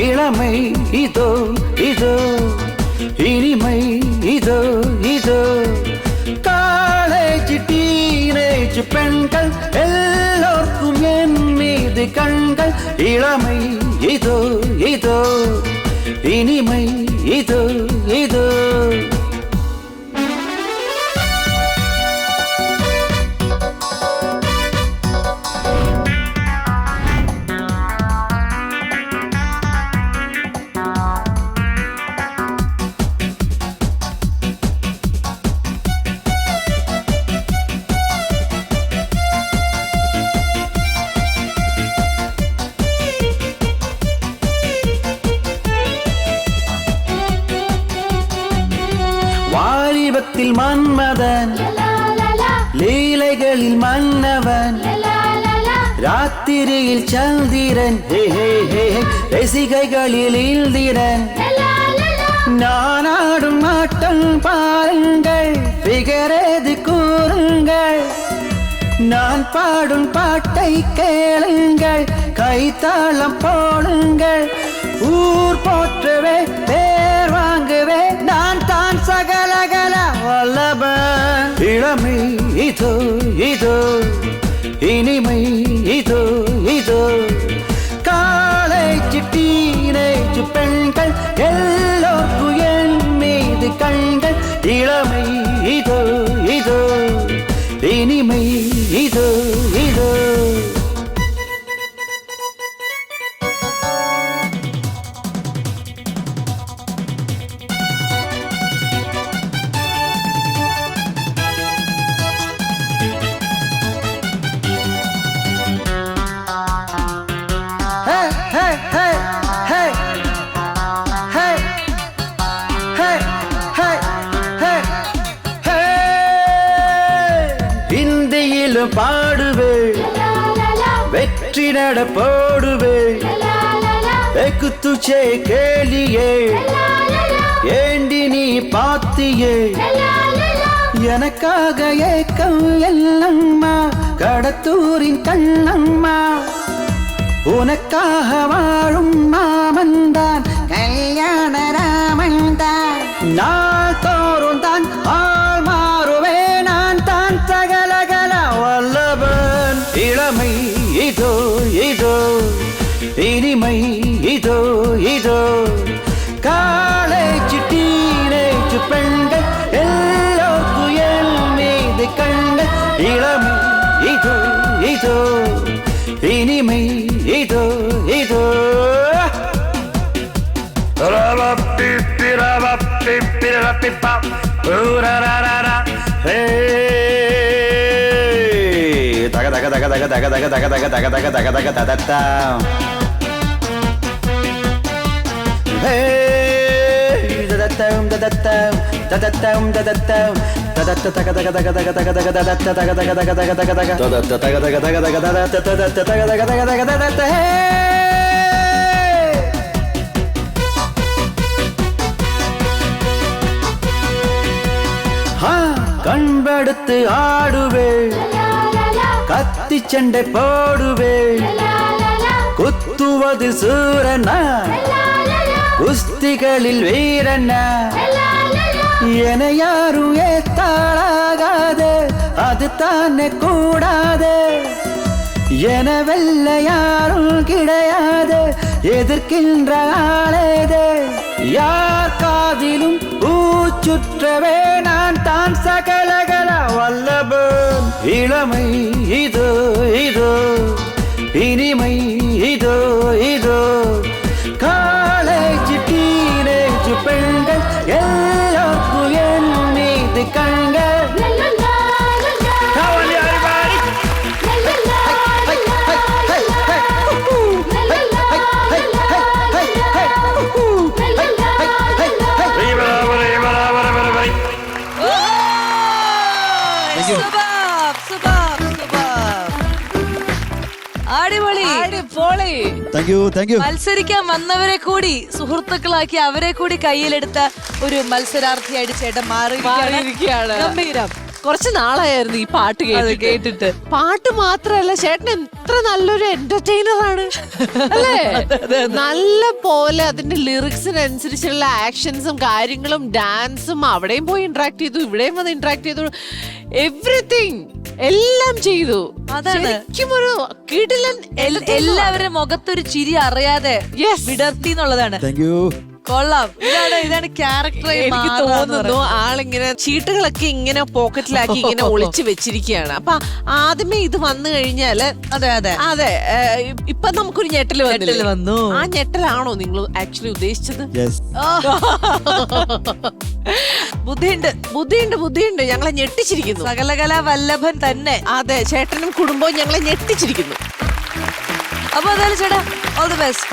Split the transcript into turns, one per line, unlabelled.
இளமை இதோ இதோ இனிமை இதோ இதோ காலேஜ் டீனேஜ் பெண்கள் எல்லோருக்கும் என் மீது கண்கள் இளமை இதோ இதோ இனிமை இதோ இதோ வாலிபத்தில் மன்மதன் லீலைகளில் மன்னவன் ராத்திரியில் சந்திரன் ரசிகைகளில் இந்திரன் நான் ஆடும் ஆட்டம் பாருங்கள் பிகரது கூறுங்கள் நான் பாடும் பாட்டை கேளுங்கள் கைத்தாளம் போடுங்கள் ஊர் போற்றவே பேர் வாங்குவே நான் தான் சகலகல வல்லபன் இளமை இதோ இதோ இனிமை இதோ இதோ காலேஜ் டீனேஜ் பெண்கள் எல்லோருக்கும் என் மீது கண்கள் இளமை இதோ இதோ இனிமை இதோ இதோ இந்தியிலும் பாடுவே வெற்றி நட போடுவே துச்சே கேளியே ஏண்டி நீ பாத்தியே எனக்காக ஏக்கம் எல்லம்மா கடத்தூரின் கண்ணம்மா உனக்காக வாழும் மாமன்தான் கல்யாண ராமன்தான் நான் தோறும் தான் ஆள் மாறுவே நான் தான் சகலகல வல்லபன் இளமை இதோ இதோ இனிமை இதோ இதோ காலேஜ் டீனேஜ் பெண்கள் எல்லோருக்கும் என் மீது கண்கள் இளமை இதோ இதோ இனிமை இதோ இதோ தக தக தக தக தக தக தக தக தக தக தக தக ததத்தா ததத்தம் ததத்தம் ததத்தம் ததத்தம் ததத்த தக தக தக தக தக தக ததத்த தக தக தக தக தக தக ததத்த தக தக தக தக ததத்த ததத்த தக தக தக தக ததத்த கண்படுத்து ஆடுவே கத்தி சண்டை போடுவே குத்துவது சூரனா குஸ்திகளில் வீரனா என யாரும் ஏத்தாளாகாது அது தானே கூடாது என வெல்ல யாரும் கிடையாது எதிர்க்கின்ற ஆளேது யார் காதிலும் பூச்சுற்றவே நான் தான் சகலகல வல்லபன் இளமை இதோ இதோ இனிமை இதோ இதோ காலேஜ் டீனேஜ் பெண்கள் எல்லோருக்கும் என் மீது கண்கள்
മത്സരിക്കാൻ വന്നവരെ കൂടി സുഹൃത്തുക്കളാക്കി അവരെ കൂടി കയ്യിലെടുത്ത ഒരു മത്സരാർത്ഥിയായിട്ട് ചേട്ടൻ മാറിയിരിക്കുകയാണ്. ഗംഭീരം.
കുറച്ച് നാളായിരുന്നു ഈ പാട്ട്
കേട്ടിട്ട്.
പാട്ട് മാത്രല്ല ചേട്ടൻ എത്ര നല്ലൊരു എന്റർടൈനർ ആണ് അല്ലേ? നല്ല പോലെ അതിന്റെ ലിറിക്സിനനുസരിച്ചുള്ള ആക്ഷൻസും കാര്യങ്ങളും ഡാൻസും അവിടെയും പോയി ഇന്ററാക്ട് ചെയ്തു, ഇവിടെയും വന്ന് ഇന്ററാക്ട് ചെയ്തു, എവറിത്തിങ് എല്ലാം ചെയ്തു.
അതാണ്
ശരിക്കും ഒരു കിടിലൻ
എല്ലാവരുടെ മുഖത്തൊരു ചിരി അറിയാതെ വിടർത്തി എന്നുള്ളതാണ്.
Thank you.
കൊള്ളാം. ഇതാണ് ക്യാരക്ടർ.
എനിക്ക് തോന്നുന്നു ആളിങ്ങനെ ചീട്ടുകളൊക്കെ ഇങ്ങനെ പോക്കറ്റിലാക്കി ഇങ്ങനെ ഒളിച്ചു വെച്ചിരിക്കുകയാണ്. അപ്പൊ ആദ്യമേ ഇത് വന്നു കഴിഞ്ഞാല് അതെ ഇപ്പൊ നമുക്കൊരു ഞെട്ടല്
വന്നു.
ആ ഞെട്ടലാണോ നിങ്ങൾ ആക്ച്വലി ഉദ്ദേശിച്ചത്? ബുദ്ധിയുണ്ട്. ഞങ്ങളെ ഞെട്ടിച്ചിരിക്കുന്നു.
സകലകലാ വല്ലഭൻ തന്നെ.
അതെ, ചേട്ടനും കുടുംബവും ഞങ്ങളെ ഞെട്ടിച്ചിരിക്കുന്നു.
അപ്പൊ അതായത് ചേട്ടാ, ഓൾ ദി ബെസ്റ്റ്.